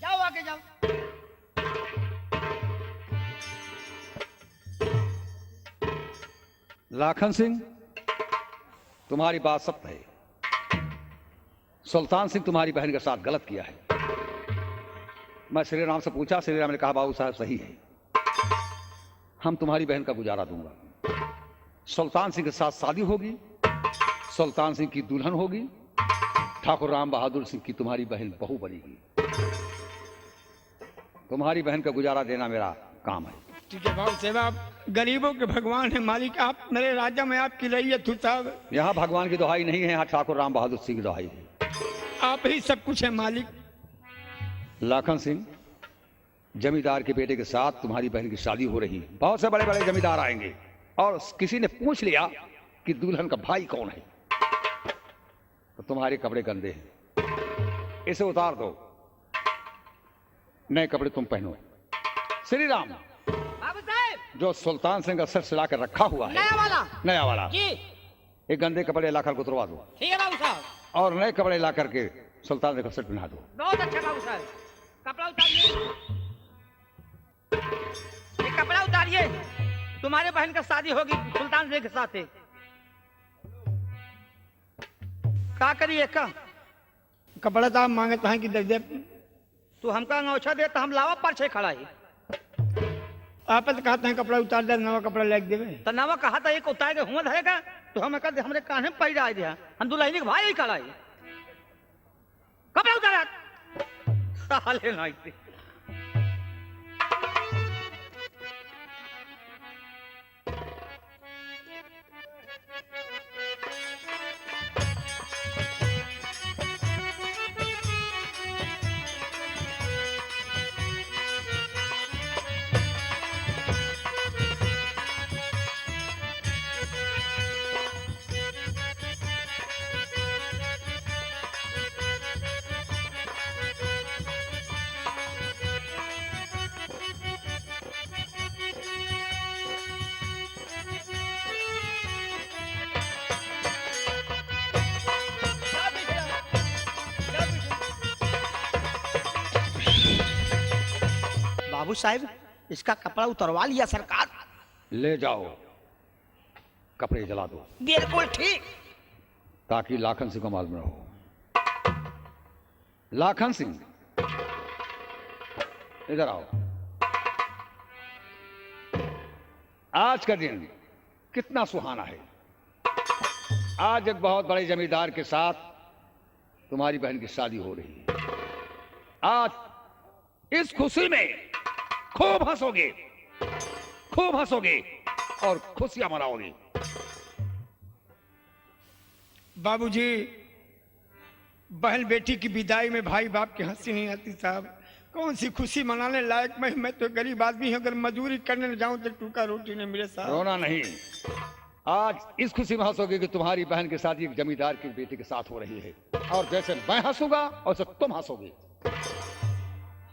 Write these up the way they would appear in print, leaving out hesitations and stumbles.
जाओ आगे जाओ। लाखन सिंह, तुम्हारी बात सत्य है। सुल्तान सिंह तुम्हारी बहन के साथ गलत किया है। मैं श्री राम से पूछा, श्री राम ने कहा बाबू साहब सही है, हम तुम्हारी बहन का गुजारा दूंगा। सुल्तान सिंह के साथ शादी होगी, सुल्तान सिंह की दुल्हन होगी, ठाकुर राम बहादुर सिंह की तुम्हारी बहन बहू बनेगी। तुम्हारी बहन का गुजारा देना मेरा काम है। ठीक है बाबू साहब, गरीबों के भगवान है मालिक, आप मेरे राजा में आपकी रैयत हूँ साहब। यहाँ भगवान की दुहाई नहीं है, यहाँ ठाकुर राम बहादुर सिंह की दुहाई है। आप ही सब कुछ है मालिक। लाखन सिंह, जमींदार के बेटे के साथ तुम्हारी बहन की शादी हो रही है। बहुत से बड़े बड़े जमींदार आएंगे और किसी ने पूछ लिया कि दुल्हन का भाई कौन है, तो तुम्हारे कपड़े गंदे हैं, इसे उतार दो, नए कपड़े तुम पहनो। श्री राम, बाबू साहब, जो सुल्तान सिंह का सर सिला कर रखा हुआ है, नया वाला जी, एक गंदे कपड़े लाकर को उतरवा दो ठीक है बाबू साहब। और नए कपड़े ला करके सुल्तान सिंह का सर पहना दो। बहुत अच्छा बाबू साहब, कपड़ा उतारिए, ये कपड़ा उतारिए, तुम्हारे बहन का शादी होगी सुल्तान सिंह के साथ। का करिए का कपड़ा तो आप मांगते हैं कि दे दे, तू हमका अंगौछा दे तो हम लावा पाछे खड़ा है। आप तो कहते हैं कपड़ा उतार दे, नवा कपड़ा लेके देवे। तो नवा कहा था एक उतार के हुआ धरेगा, तो हम कहते हमरे कान्हे में पड़ रहा है, हम दुल्हनी के भाई ही खड़ा है। कपड़ा उतारा साले नहीं थे। बाबू साहब, इसका कपड़ा उतरवा लिया सरकार। ले जाओ, कपड़े जला दो, बिल्कुल ठीक। ताकि लाखन सिंह को मालूम रहो। लाखन सिंह, इधर आओ। आज का दिन कितना सुहाना है। आज एक बहुत बड़े जमींदार के साथ तुम्हारी बहन की शादी हो रही है। आज इस खुशी में खूब हंसोगे, खूब हंसोगे और खुशियां मनाओगे। बाबूजी, बहन बेटी की विदाई में भाई बाप की हंसी नहीं आती साहब। कौन सी खुशी मनाने लायक मैं तो गरीब आदमी हूँ, अगर मजदूरी करने न जाऊं तो टूका रोटी नहीं मिले साहब। रोना नहीं, आज इस खुशी में हंसोगे कि तुम्हारी बहन की शादी एक जमींदार की बेटी के साथ हो रही है। और जैसे मैं हंसूंगा वैसे तुम हंसोगे।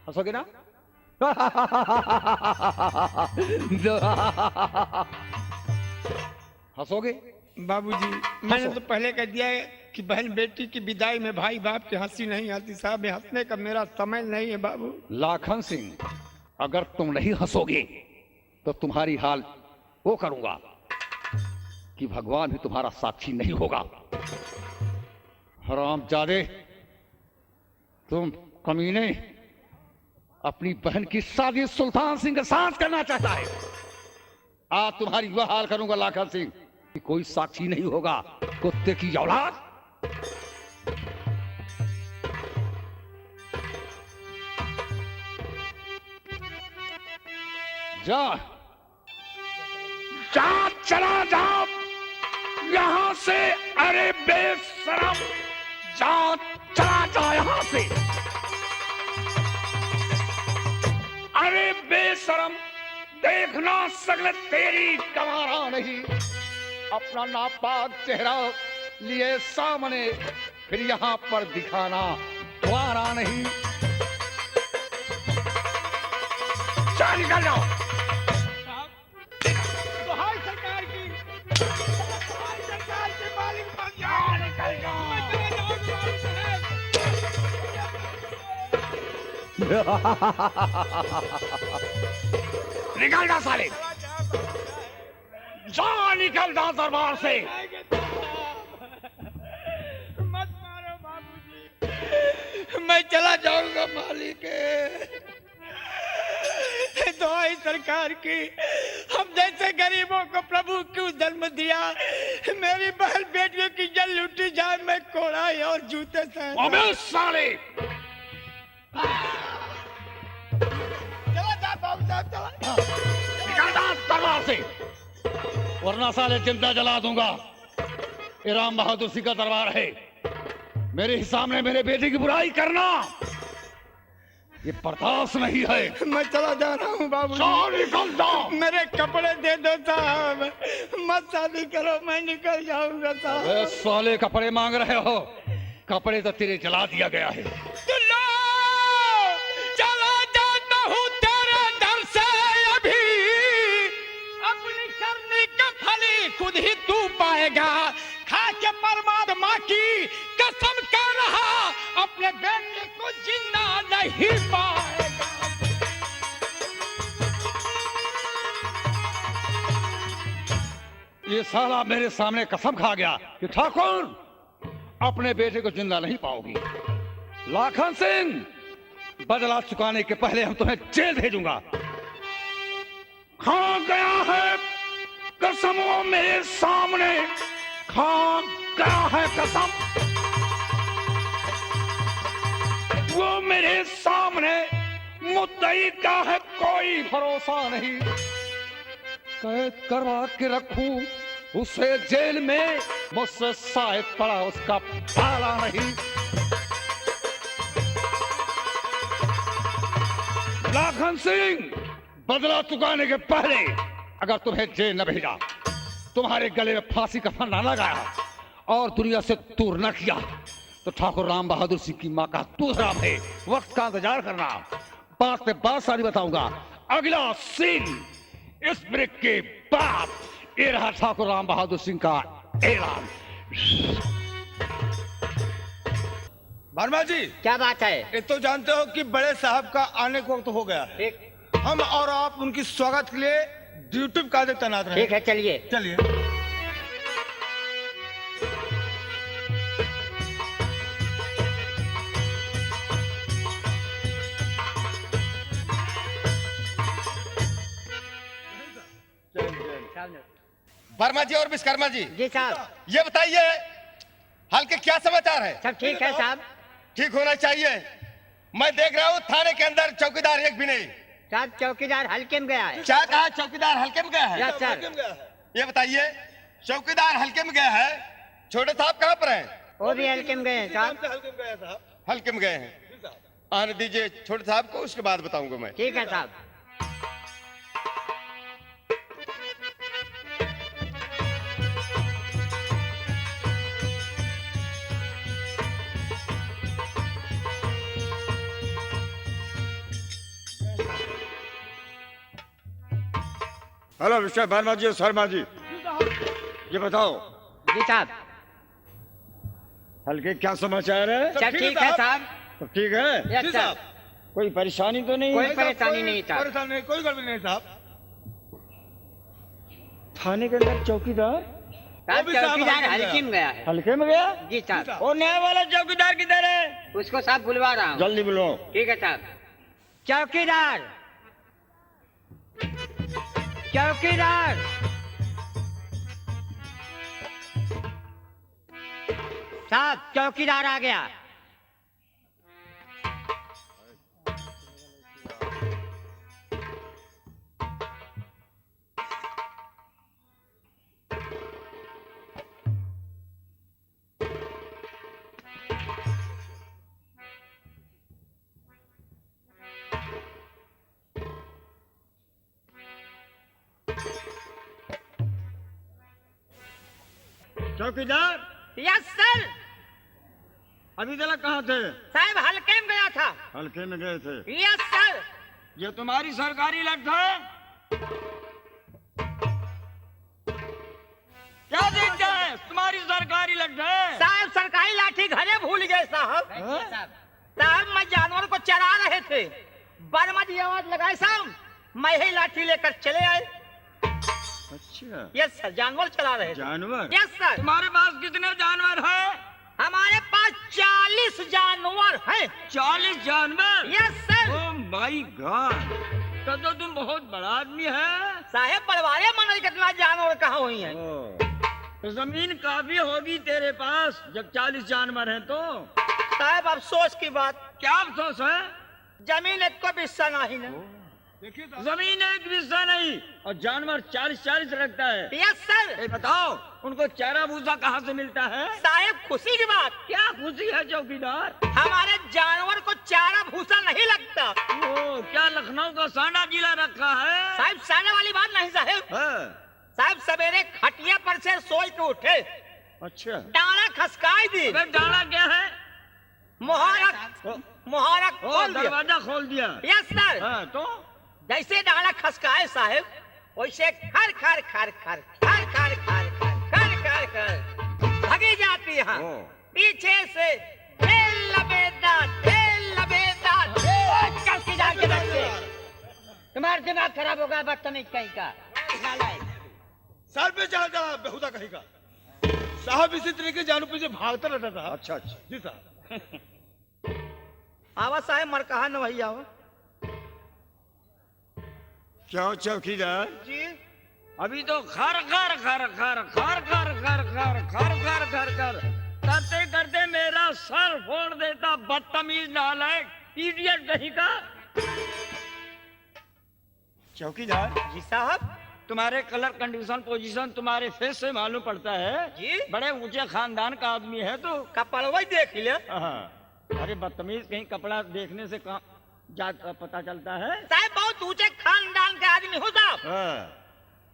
हंसोगे ना? हंसोगे? बाबूजी, मैंने तो पहले कह दिया है कि बहन बेटी की विदाई में भाई बाप की हंसी नहीं आती साहब। हंसने का मेरा समय नहीं है बाबू। लाखन सिंह, अगर तुम नहीं हंसोगे तो तुम्हारी हाल वो करूंगा कि भगवान भी तुम्हारा साक्षी नहीं होगा। हरामजादे, तुम कमीने, अपनी बहन की शादी सुल्तान सिंह के साथ करना चाहता है। आज तुम्हारी वह हाल करूंगा लाखन सिंह कि कोई साक्षी नहीं होगा। कुत्ते की औलाद। जा जा, चला जा यहां से। अरे बेशरम, जा, चला जा यहां से। अरे बेशरम, देखना सगले तेरी कमारा नहीं। अपना नापाक चेहरा लिए सामने, फिर यहां पर दिखाना द्वारा नहीं। चल निकल जाओ। सरकार की मालिक बन जाओ। निकल जाओ। निकल जा साले, जा निकल जा दरबार से। मत मारो बाबूजी, मैं चला जाऊंगा मालिक। दुआई सरकार की, हम जैसे गरीबों को प्रभु क्यों जन्म दिया। मेरी बहन बेटियों की जल लुटी जाए, मैं कोड़ाई और जूते से। अबे साले, चला जा बाबू साहब, चला। निकल जा दरबार से, वरना साले जिंदा जला दूंगा। ये राम बहादुर सिंह का दरबार है, मेरे ही सामने मेरे बेटे की बुराई करना ये बर्दाश्त नहीं है। मैं चला जा रहा हूँ बाबू। निकल जाओ। मेरे कपड़े दे दो साहब, मत शादी करो, मैं निकल जाऊंगा साहब। अबे साले, कपड़े मांग रहे हो? कपड़े तो तेरे जला दिया गया है। चलो, चला जाता हूँ तेरे दर से अभी, अपनी करनी का फली खुद ही तू पाएगा। खा के परमात्मा की कसम कर रहा, अपने बेटे को जिंदा नहीं पाएगा। ये साला मेरे सामने कसम खा गया कि ठाकुर अपने बेटे को जिंदा नहीं पाओगी। लाखन सिंह, बदला चुकाने के पहले हम तुम्हें जेल भेजूंगा। खा गया है कसम, वो मेरे सामने खा गया है कसम, वो मेरे सामने मुद्दई का है कोई भरोसा नहीं। कैद करवा के रखूं उसे जेल में, मुझसे शायद पड़ा उसका पाला नहीं। लाखन सिंह, बदला चुकाने के पहले अगर तुम्हें जेल न भेजा, तुम्हारे गले में फांसी का फंदा लगाया और दुनिया से दूर न किया, तो ठाकुर राम बहादुर सिंह की मां का दूसरा है। वक्त का इंतजार करना, बात पे बात सारी बताऊंगा। अगला सीन इस ब्रेक के बाद। ये रहा ठाकुर राम बहादुर सिंह का ऐलान। वर्मा जी, क्या बात है? ये तो जानते हो कि बड़े साहब का आने को वक्त हो गया है। ठीक, हम और आप उनकी स्वागत के लिए ड्यूटी पे कायदे तैनात रहे। ठीक है, चलिए। चलिए। वर्मा जी और विश्वकर्मा जी, जी साहब। ये बताइए हाल के क्या समाचार है? सब ठीक है साहब। ठीक होना चाहिए। मैं देख रहा हूँ थाने के अंदर चौकीदार एक भी नहीं। साहब, चौकीदार हल्के में गया है। क्या कहा? चौकीदार हल्के में गया है? Yes sir. ये बताइए, चौकीदार हल्के में गया है, छोटे साहब कहाँ पर हैं? वो भी हल्के में गए हैं साहब। हल्के में गए हैं। आने दीजिए छोटे साहब को, उसके बाद बताऊंगा मैं। ठीक है साहब। हेलो मिस्टर वर्मा जी, शर्मा जी, ये बताओ जी साहब। हल्के क्या समाचार है? सब ठीक है साहब। सब ठीक है? यस साहब। कोई परेशानी तो नहीं? कोई परेशानी नहीं साहब। परेशानी नहीं, कोई गड़बड़ी नहीं साहब। थाने के अंदर चौकीदार? साहब, चौकीदार हल्के में गया है। हल्के में गया? जी साहब। वो नया वाला चौकीदार किधर है? उसको साहब बुलवा रहा हूँ। जल्दी बुलाओ। ठीक है साहब। चौकीदार, चौकीदार। साहब, चौकीदार आ गया। चौकीदार, यस सर। अभी तक कहाँ थे? साहब, हल्के में गया था। हल्के में गए थे। Yes sir. ये तुम्हारी सरकारी लट है? क्या देखता है? तुम्हारी सरकारी लट है? साहब, सरकारी लाठी घरे भूल गए साहब। साहब, मैं जानवर को चरा रहे थे। वर्मा जी आवाज लगाए साहब, मैं ही लाठी लेकर चले आए। अच्छा, यस सर, जानवर चला रहे थे। जानवर? Yes sir. तुम्हारे पास कितने जानवर है? हमारे पास 40 जानवर हैं। 40 जानवर? Yes sir. Oh my God, तो तुम बहुत बड़ा आदमी है। साहेब बड़वारे मन कितना जानवर कहाँ हुई है। तो जमीन काफी होगी तेरे पास जब 40 जानवर हैं तो। साहब अफसोस की बात, क्या अफसोस है? जमीन एक को भी हिस्सा नहीं है। जमीन एक हिस्सा नहीं और जानवर 40-40 रखता है। Yes sir. ए बताओ, उनको चारा भूसा कहाँ से मिलता है? साहेब खुशी की बात, क्या खुशी है चौकीदार? हमारे जानवर को चारा भूसा नहीं लगता। ओ, क्या लखनऊ का सांडा जिला रखा है? साहब साने वाली बात नहीं साहेब। साहब सवेरे खटिया पर से सोच के उठे, अच्छा, डाला खसकाई दी। अबे डाला क्या है? मुहारक खोल दिया। दरवाजा खोल दिया। Yes sir. हाँ, तो जैसे डाला खसकाए साहेब, वैसे खर खर खर खर खर खर खर खर खर खर भगी जाती है। पीछे से चौकीदार के बच्चे, तुम्हारा दिमाग खराब होगा बदतमीज कहीं का। सर पे चलता बेहुदा कहीं का। साहब इसी तरीके जानू पीछे भागता रहता था। अच्छा अच्छा, जी साहब। आवा साहेब मरकहा न वही आवा। क्यों चौकीदार जी अभी तो खर खर खर खर खर खर खर खर खर खर खर खर करते करते मेरा सर फोड़ देता, बदतमीज नालायक इडियट कहीं का। चौकीदार जी साहब। तुम्हारे कलर कंडीशन पोजीशन तुम्हारे फेस से मालूम पड़ता है जी बड़े ऊंचे खानदान का आदमी है तो। कपड़वा देख ले। अरे बदतमीज, कहीं कपड़ा देखने से जात का पता चलता है। साहब बहुत ऊंचे खानदान के आदमी हो साहब।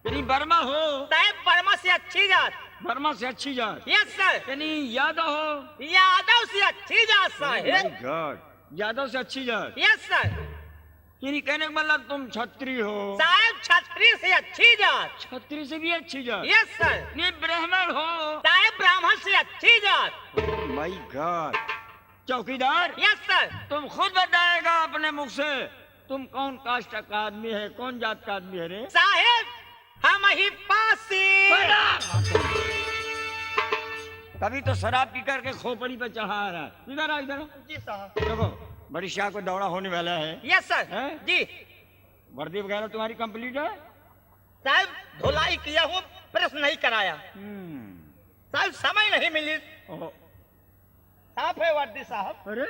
कहीं बर्मा हो? साहब बर्मा से अच्छी जात। बर्मा से अच्छी जात? Yes sir. कहीं यादव हो? यादव से अच्छी जात साहब। गॉड, यादव से अच्छी जात? Yes sir. कहीं कहने का मतलब तुम छत्री हो? साहब छत्री से अच्छी जात। छत्री से भी अच्छी जात? Yes sir. ये ब्राह्मण हो? साहब ब्राह्मण से अच्छी जात। My God. चौकीदार यस सर। तुम खुद बताएगा अपने मुख से तुम कौन कास्ट का आदमी है, कौन जात का आदमी है रे? साहेब हम ही पासी। तभी तो शराब पी करके खोपड़ी पे चढ़ा रहा है। इधर आ, इधर आ। जी साहब। देखो बड़ी शाह को दौड़ा होने वाला है। Yes sir. हैं? जी वर्दी वगैरह तुम्हारी कंप्लीट है? साहब धुलाई किया हूँ, प्रेस नहीं कराया। साहब समय नहीं मिली। ओहो, साफ है वर्दी साहब। अरे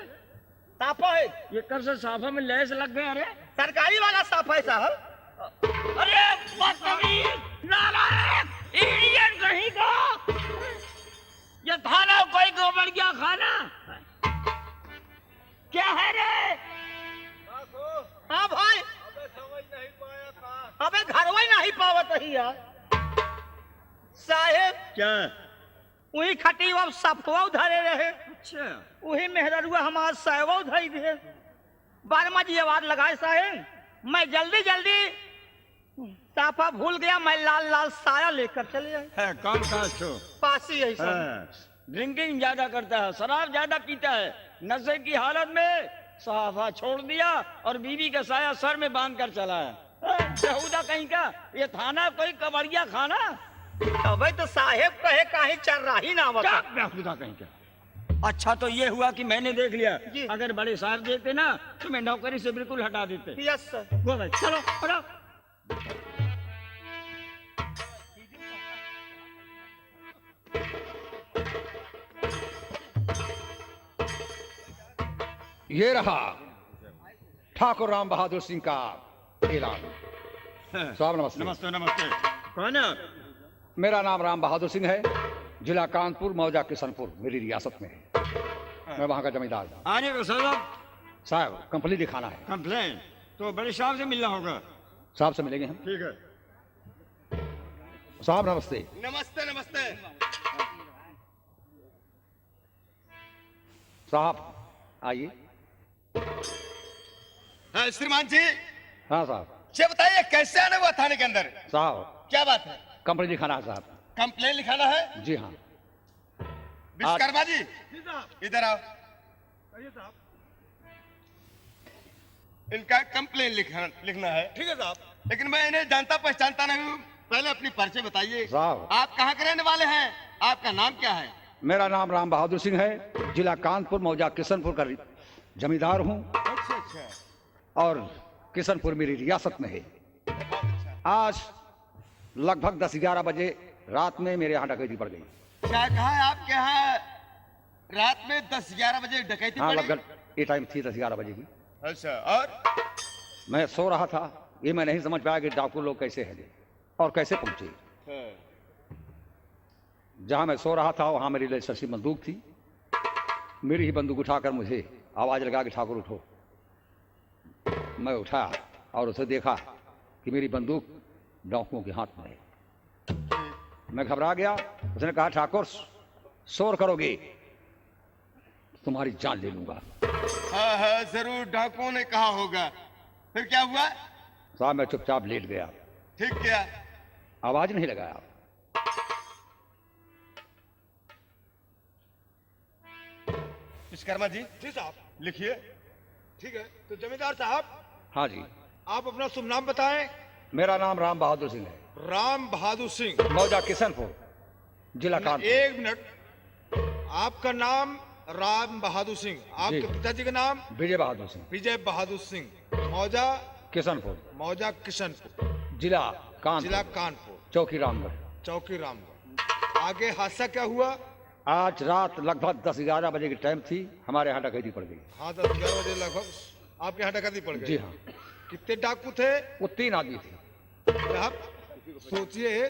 साफा है, ये कर से साफा में लैस लग गए। अरे सरकारी वाला साफ है साहब। अरे बदतमीज, नालायक, इडियट कहीं का। ये थाना कोई गोबर गया खाना क्या है रे? हाँ भाई। अबे घर वही नहीं पावत रही यार साहेब। क्या? वही खटी अब सफवा उधरे रहे। अच्छा, वही मेहरुआ हमार साहबा उधरी थे। बारमा जी आवाज लगाए साहेब, मैं जल्दी जल्दी साफा भूल गया, मैं लाल लाल साया लेकर चले आए। है कौन कास्ट हो? पासी है साहब। ड्रिंकिंग ज्यादा करता है, शराब ज्यादा पीता है, नशे की हालत में साफा छोड़ दिया और बीवी का साया सर में बांध कर चला है। बेहुदा कहीं का, ये थाना कोई कबड़िया खाना? अबे तो साहेब कहे काहे चल रही ना बता। क्या बेहुदा कहीं का? अच्छा तो ये हुआ कि मैंने देख लिया। जी। अगर बड़े साहब देते ना तो मैं नौकरी से बिल्कुल हटा देते। Yes sir. गो भाई चलो हटाओ। ये रहा ठाकुर राम बहादुर सिंह का ऐलान। साहब नमस्ते। नमस्ते नमस्ते। कौन है? मेरा नाम राम बहादुर सिंह है, जिला कानपुर, मौजा किशनपुर मेरी रियासत में है। मैं वहाँ का जमींदार हूँ। आने को साहब साहब कंप्लीट दिखाना है। कंप्लेन तो बड़े साहब से मिलना होगा। साहब से मिलेंगे हम। ठीक है। साहब नमस्ते। नमस्ते नमस्ते। साहब आइए। हाँ श्रीमान जी, हाँ साहब। ये बताइए कैसे आने हुआ थाने के अंदर? साहब क्या बात है? कंप्लीट दिखाना है साहब। कंप्लेन लिखाना है? जी हाँ। विश्वकर्मा जी इधर आओ। इनका कंप्लेन लिखना है। ठीक है साहब। लेकिन मैं इन्हें जानता पहचानता नहीं हूँ। पहले अपनी परिचय बताइए। साहब। आप कहाँ के रहने वाले हैं? आपका नाम क्या है? मेरा नाम राम बहादुर सिंह है, जिला कानपुर मौजा किशनपुर का जमींदार हूँ अच्छा अच्छा। और किशनपुर मेरी रियासत में है। आज लगभग 10-11 बजे रात में मेरे यहाँ डकैती पड़ गई। क्या कहा है आपके यहाँ रात में 10-11 बजे डकैती हाँ, पड़ी? लगभग ये टाइम थी 10-11 बजे की। अच्छा, और मैं सो रहा था, ये मैं नहीं समझ पाया कि डाकू लोग कैसे हैं और कैसे पहुंचे। हाँ। जहां मैं सो रहा था वहां मेरी लाइसेंसी बंदूक थी। मेरी ही बंदूक उठाकर मुझे आवाज लगा कि ठाकुर उठो। मैं उठा और उसे देखा कि मेरी बंदूक डाकुओं के हाथ में है। मैं घबरा गया। उसने कहा, ठाकुर शोर करोगे तुम्हारी जान ले लूंगा। हाँ हाँ, जरूर डाकुओं ने कहा होगा। फिर क्या हुआ? साहब मैं चुपचाप लेट गया, ठीक किया। आवाज नहीं लगाया। विश्वकर्मा जी जी साहब। लिखिए। ठीक है, तो जमींदार साहब हाँ जी, आप अपना शुभ नाम बताएं। मेरा नाम राम बहादुर सिंह है, राम बहादुर सिंह। मौजा किशनपुर, जिला कानपुर। एक मिनट, आपका नाम राम बहादुर सिंह, आपके जी। पिताजी का नाम विजय बहादुर सिंह, विजय बहादुर सिंह, मौजा किशनपुर, मौजा किशनपुर, जिला कानपुर, जिला कानपुर, चौकी रामगढ़। चौकी रामगढ़। आगे हादसा क्या हुआ? आज रात लगभग 10-11 बजे की टाइम थी, हमारे यहाँ डकैती पड़ गई। हाँ, 10-11 बजे लगभग आपके यहाँ डकैती पड़ गई। जी हाँ, कितने डाकू थे? वो 3 आदमी थे। साहब सोचिए,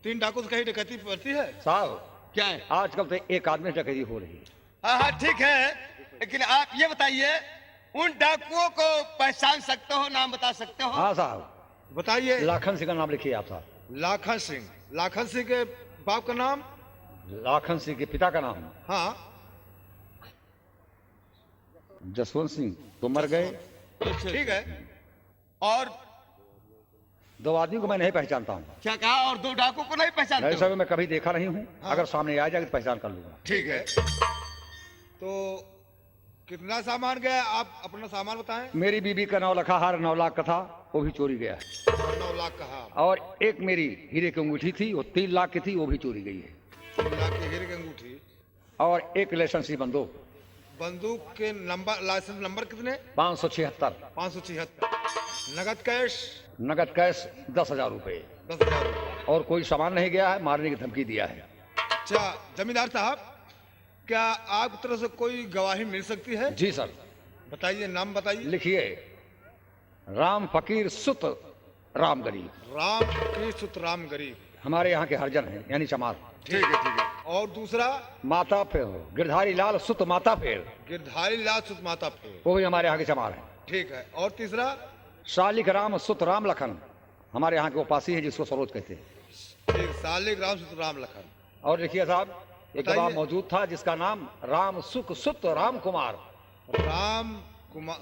3 डाकू से कहीं डकैती पड़ती है? साहब क्या है? आजकल तो एक आदमी से डकैती हो रही है। हाँ हाँ ठीक है, लेकिन आप ये बताइए उन डाकुओं को पहचान सकते हो? नाम बता सकते हो? हाँ साहब, बताइए। लाखन सिंह का नाम लिखिए आप साहब। लाखन सिंह। लाखन सिंह के बाप का नाम? लाखन सिंह के पिता का नाम हाँ, जसवंत सिंह, तो मर गए। ठीक है। और 2 आदमी को मैं नहीं पहचानता हूँ। क्या कहा? और 2 डाकुओं को नहीं पहचानते ऐसा हो? भी मैं कभी देखा नहीं हूँ। अगर सामने आ जाएगा तो पहचान कर लूंगा। ठीक है। तो कितना सामान गया? आप अपना सामान बताएं। मेरी बीबी का 9 लाख हार 9 लाख का था, वो भी चोरी गया है। 9 लाख का हार, और एक मेरी हीरे की अंगूठी थी, वो 3 लाख की थी, वो भी चोरी गई है। 3 लाख की हीरे की अंगूठी। और एक लाइसेंसी बंदूक, बंदूक के नंबर, लाइसेंस नंबर कितने? 576। 576। नगद कैश? नगद कैश 10,000 रुपए। 10,000। और कोई सामान नहीं गया है, मारने की धमकी दिया है। अच्छा जमींदार साहब, क्या आपकी तरफ से कोई गवाही मिल सकती है? जी सर। बताइए, नाम बताइए। लिखिए, राम फकीर सुत राम गरीब। राम की सुतराम गरीब। हमारे यहाँ के हरजन हैं, यानी चमार। ठीक है ठीक है। और दूसरा? माता फेर गिरधारी लाल सुत माता फेर, गिरधारी लाल सुत माता फेर। वो भी हमारे यहाँ के चमार हैं। ठीक है। और तीसरा? शालिक राम सुत राम लखन, हमारे यहाँ के उपासी है जिसको सरोज कहते हैं। ठीक, सालिक राम सुत राम लखन। और लिखिए साहब, एक बताइए। गवाह मौजूद था जिसका नाम राम सुख सुत राम कुमार,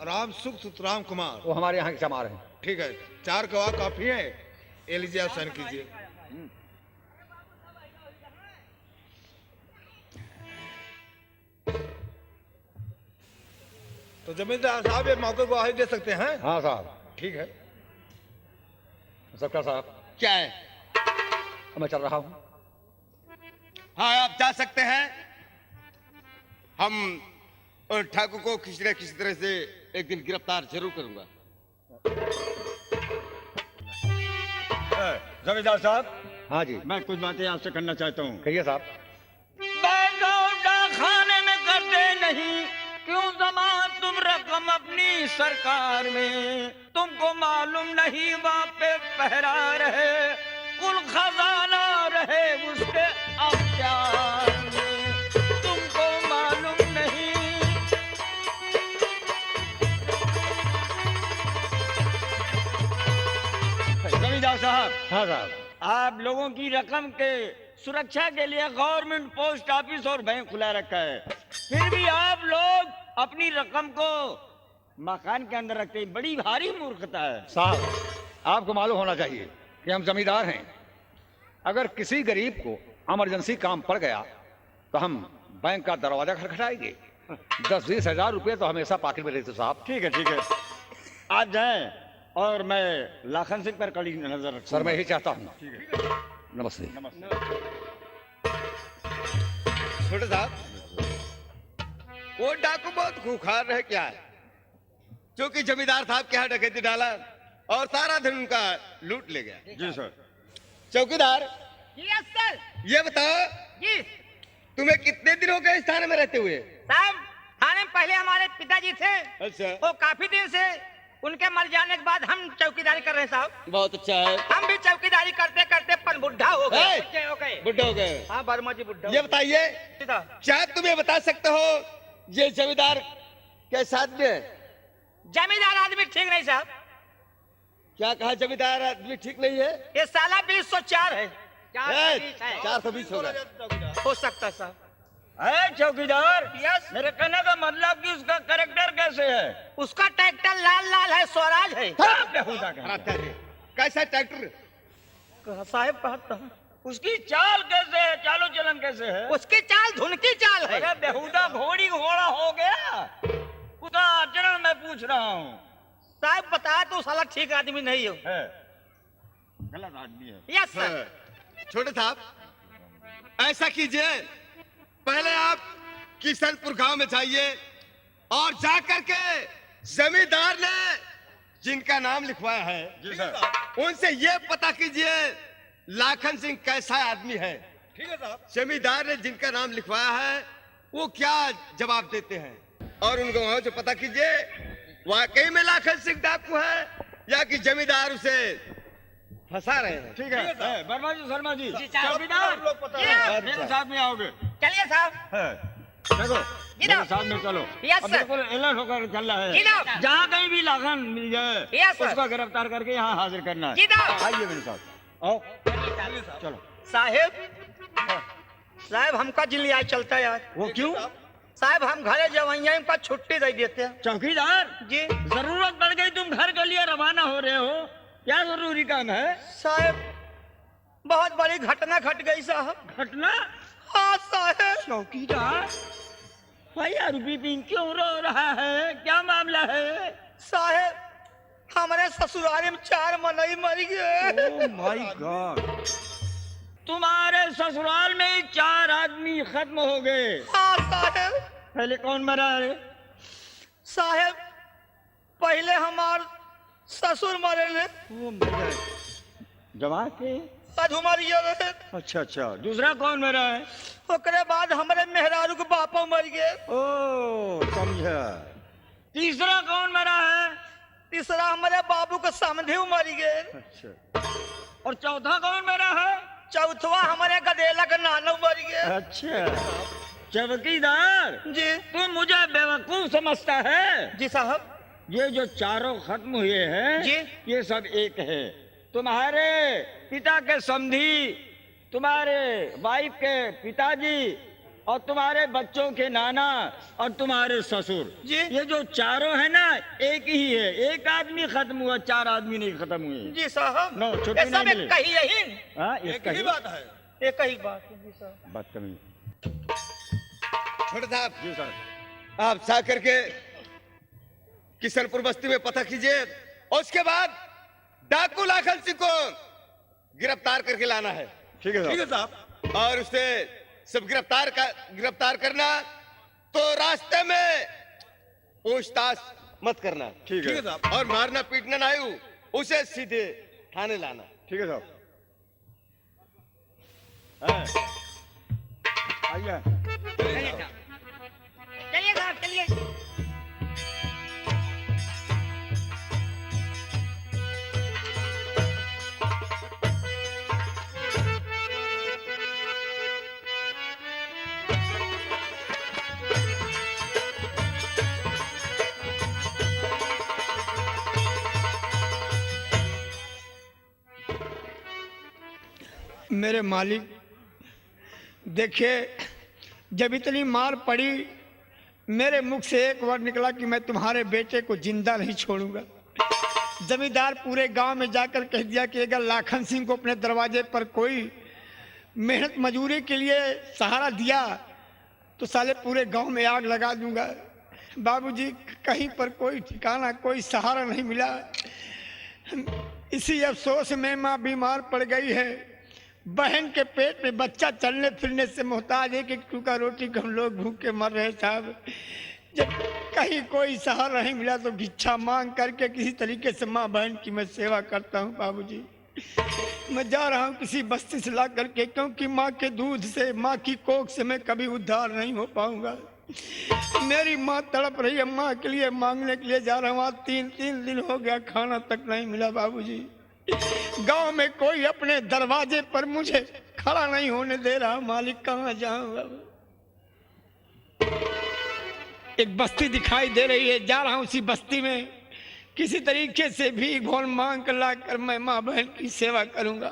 राम सुख सुत राम कुमार। वो हमारे यहाँ के चमार हैं। ठीक है, 4 गवाह काफी है। ये लीजिए, आप साइन कीजिए। तो जमींदार साहब ये मौके गवाही दे सकते हैं? हाँ साहब। ठीक है। सबका साहब, क्या है? मैं चल रहा हूँ। हाँ आप जा सकते हैं। हम उन ठाकुर को किसी न किसी तरह से एक दिन गिरफ्तार जरूर करूंगा। जमींदार साहब, हाँ जी, मैं कुछ बातें आपसे करना चाहता हूँ। कहिए साहब। खाने में करते नहीं क्यों जमा तुम रकम अपनी सरकार में? तुमको मालूम नहीं वहाँ पे पहरा रहे, कुल खजाना रहे उसके अख्तियार में, तुमको मालूम नहीं। जमींदार साहब, हाँ साहब। आप लोगों की रकम के सुरक्षा के लिए गवर्नमेंट पोस्ट ऑफिस और बैंक खुला रखा है, फिर भी आप लोग अपनी रकम को मकान के अंदर रखते हैं। बड़ी भारी मूर्खता है। साहब, आपको मालूम होना चाहिए कि हम जमींदार हैं। अगर किसी गरीब को इमरजेंसी काम पड़ गया तो हम बैंक का दरवाजा खटखटाएंगे। 10-20 हजार रुपये तो हमेशा पॉकेट में रहते साहब। ठीक है ठीक है। आज जाएं और मैं लाखन सिंह पर कड़ी नजर रखूं। सर मैं यही चाहता हूँ। नमस्ते। छोटे साहब, वो डाकू बहुत खूंखार है क्या है, क्योंकि जमींदार साहब के यहाँ डकैती डाला और सारा धन उनका लूट ले गया। जी सर। चौकीदार, यस सर। ये बताओ जी तुम्हें कितने दिन हो गए इस थाने में रहते हुए? साहब, थाने में पहले हमारे पिताजी थे, अच्छा, वो काफी दिन से, उनके मर जाने के बाद हम चौकीदारी कर रहे हैं साहब। बहुत अच्छा है। हम भी चौकीदारी करते करते पन बुढ़ा हो गए। ए! ओके। बुढ़े हो गए। हाँ वर्मा जी बुढ़ा ये बताइए, हो गए। क्या तुम ये बता सकते हो ये जमींदार कैसा आदमी है? जमींदार आदमी ठीक नहीं साहब, क्या कहा, जमींदार आदमी ठीक नहीं है? ये साला 2004 है। 420 हो गए। हो सकता है साहब। है चौकीदार, यस। मेरे कहने का मतलब कि उसका करेक्टर कैसे है? उसका ट्रैक्टर लाल लाल है, स्वराज है। बेहुदा का। कैसा ट्रैक्टर? साहब कहता हूँ, उसकी चाल कैसे है, चालो चलन कैसे है? उसकी चाल धुन की चाल है। अरे बेहुदा घोड़ी घोड़ा हो गया, उसका आचरण मैं पूछ रहा हूँ। साहब बता तो साला ठीक आदमी नहीं हो। है, गलत आदमी है। Yes sir. छोटे साहब, ऐसा कीजिए, पहले आप किशनपुर गांव में जाइए और जाकर के जमींदार ने जिनका नाम लिखवाया है, जी सर। उनसे ये पता कीजिए लाखन सिंह कैसा आदमी है। ठीक है साहब। जमींदार ने जिनका नाम लिखवाया है वो क्या जवाब देते हैं, और उन गांवों से पता कीजिए वाकई में लाखन सिंह डाकू है या कि जमींदार उसे फंसा रहे हैं। ठीक है। वर्मा जी, शर्मा जी, साहब। चौकीदार लोग पता ये, है। मेरे साथ में आओगे? चलिए साहब। है। देखो, मेरे साथ में चलो। यस अब सर। बिल्कुल अलर्ट होकर चल रहा जी है। साहब। जहाँ कहीं भी लाखन मिल जाए, यस सर। उसको गिरफ्तार करके यहाँ हाजिर करना है। जी साहब। आइए मेरे साथ, आओ। चलो। साहब हमका जिन लिया चलता है यार। वो क्यों? साहब हम घरे जवैया का छुट्टी दे देते हैं। चौकीदार, जी जरूरत पड़ गई, तुम घर के लिए रवाना हो रहे हो, क्या जरूरी काम है? साहब बहुत बड़ी घटना घट गई साहब। घटना? हाँ साहब। चौकीदार, भाई आरोपी पिंग क्यों रो रहा है, क्या मामला है? साहब हमारे ससुराल में 4 मनई मर गए। ओह माय गॉड, तुम्हारे ससुराल में ही 4 आदमी खत्म हो गए। हाँ साहब। पहले कौन मरा है? साहब पहले हमार ससुर मरे ने, जमा के? अधु मर गए। अच्छा अच्छा, दूसरा कौन मरा है? ओकरे बाद हमारे मेहरारू के बापा मर गए। ओ समझा। तीसरा कौन मरा है? तीसरा हमारे बाबू के समधी मर गए। अच्छा और चौथा कौन मरा है? चौथवा हमारे गदेला के नानो मर गए। अच्छा। चौकीदार, जी तू मुझे बेवकूफ समझता है? जी साहब। ये जो चारों खत्म हुए हैं, जी। ये सब एक है। तुम्हारे पिता के समधी, तुम्हारे वाइफ के पिताजी, और तुम्हारे बच्चों के नाना, और तुम्हारे ससुर, जी। ये जो चारों है ना, एक ही है। एक आदमी खत्म हुआ, 4 आदमी नहीं खत्म हुए। जी साहब। नो, छुट्टी ये सब नहीं एक मिली। कही यही, हाँ, एक ही बात है। एक ही बात है। जी साहब। बात कमी। छोटे साहब, जी सर। आप जा करके किशनपुर बस्ती में पता कीजिए और उसके बाद डाकू लाखन सिंह को गिरफ्तार करके लाना है। ठीक है ठीक है साहब। साहब। और उसे सब गिरफ्तार करना, तो रास्ते में पूछताछ मत करना। ठीक ठीक है है साहब। और मारना पीटना नहीं हो, उसे सीधे थाने लाना। ठीक है साहब। हाँ। आइए। चलिए साहब चलिए। मेरे मालिक देखिए, जब इतनी मार पड़ी मेरे मुख से एक वर्ड निकला कि मैं तुम्हारे बेटे को जिंदा नहीं छोड़ूंगा। जमींदार पूरे गांव में जाकर कह दिया कि अगर लाखन सिंह को अपने दरवाजे पर कोई मेहनत मजूरी के लिए सहारा दिया तो साले पूरे गांव में आग लगा दूंगा। बाबूजी कहीं पर कोई ठिकाना, कोई सहारा नहीं मिला। इसी अफसोस में माँ बीमार पड़ गई है। बहन के पेट में बच्चा चलने फिरने से मोहताज है कि टूका रोटी को हम लोग भूखे मर रहे साहब। जब कहीं कोई सहारा नहीं मिला तो भिक्षा मांग करके किसी तरीके से माँ बहन की मैं सेवा करता हूँ बाबूजी। मैं जा रहा हूँ किसी बस्ती से ला करके, क्योंकि माँ के दूध से, माँ की कोख से मैं कभी उद्धार नहीं हो पाऊंगा। मेरी माँ तड़प रही है, माँ के लिए मांगने के लिए जा रहा हूँ। आज 3 दिन हो गया, खाना तक नहीं मिला बाबूजी। गांव में कोई अपने दरवाजे पर मुझे खड़ा नहीं होने दे रहा। मालिक कहाँ जाऊँ बाबू। एक बस्ती दिखाई दे रही है, जा रहा हूँ उसी बस्ती में किसी तरीके से भी घोल मांग कर ला कर मैं माँ बहन की सेवा करूंगा।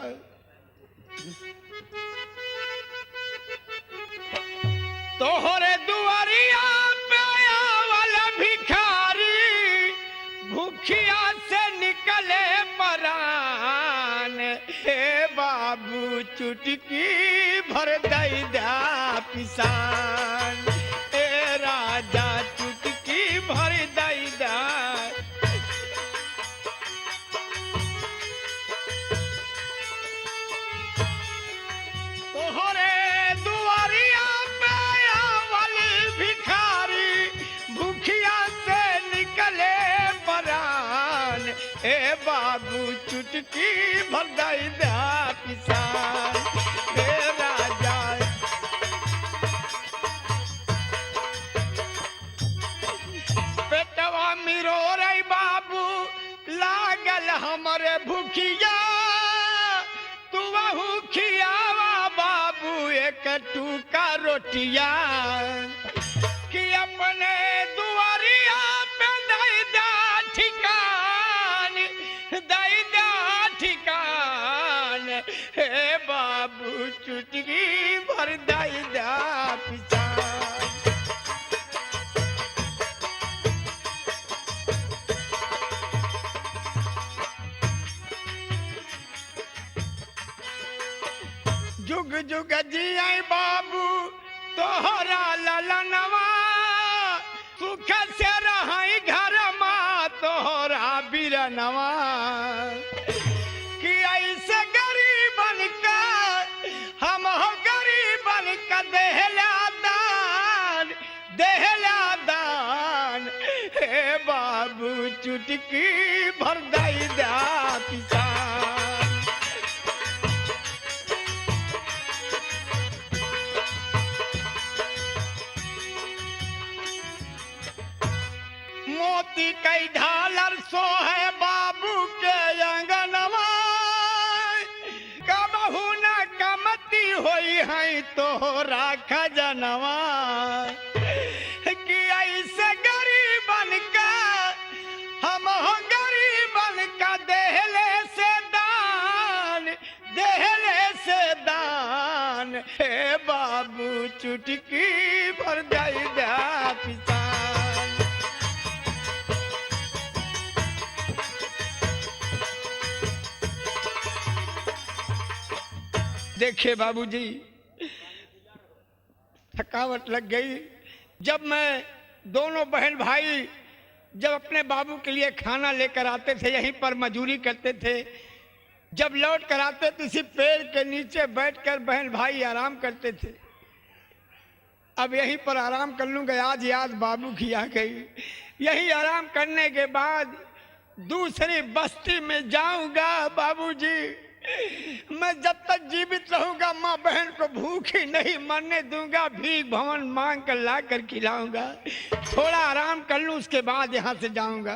तोहरे दुआरिया पे आवल भिखारी, भूखिया से निकले परान। हे बाबू चुटकी भर दई दा पिसान, ए राजा चुटकी भर दई दा। तोहरे दुआरिया पे आवल भिखारी, भूखिया से निकले परान। ए बाबू चुटकी भर दई दा पिसान, ए राजा। पेटवा मिरो रे बाबू लागल हमरे भूखिया, तू वहू खियावा बाबू एक टूका रोटिया। कि अपने दुआरिया पे दई दा ठिकान, दई दा ठिकान। हे बाबू चुटकी भर दई दा पिसान। जुग जुग जिया बाबू तोहरा ललनवा, सुख से रहाई घर माँ तोहरा बिरनवा। कि ऐसे गरीबन का हम हो गरीबन का देहला दान, देहला दान। हे बाबू चुटकी भर दई दा पिसान। मोती कई ढालर सो है बाबू के अंगनवा, कबहू न कमती होई है तोहरा खजनवा। कि ऐसे गरीबन का हम हो गरीबन का देहले से दान, देहले से दान। हे बाबू चुटकी भर दई दा पिसान। देखिए बाबूजी, थकावट लग गई। जब मैं दोनों बहन भाई जब अपने बाबू के लिए खाना लेकर आते थे, यहीं पर मजूरी करते थे, जब लौट कर आते तो इसी पेड़ के नीचे बैठकर बहन भाई आराम करते थे। अब यहीं पर आराम कर लूंगा, आज याद बाबू की आ गई। यहीं आराम करने के बाद दूसरी बस्ती में जाऊंगा बाबूजी। मैं जब तक जीवित रहूंगा माँ बहन को भूखी नहीं मरने दूंगा। भीख भवन मांग कर ला कर खिलाऊंगा। थोड़ा आराम कर लूं, उसके बाद यहाँ से जाऊंगा।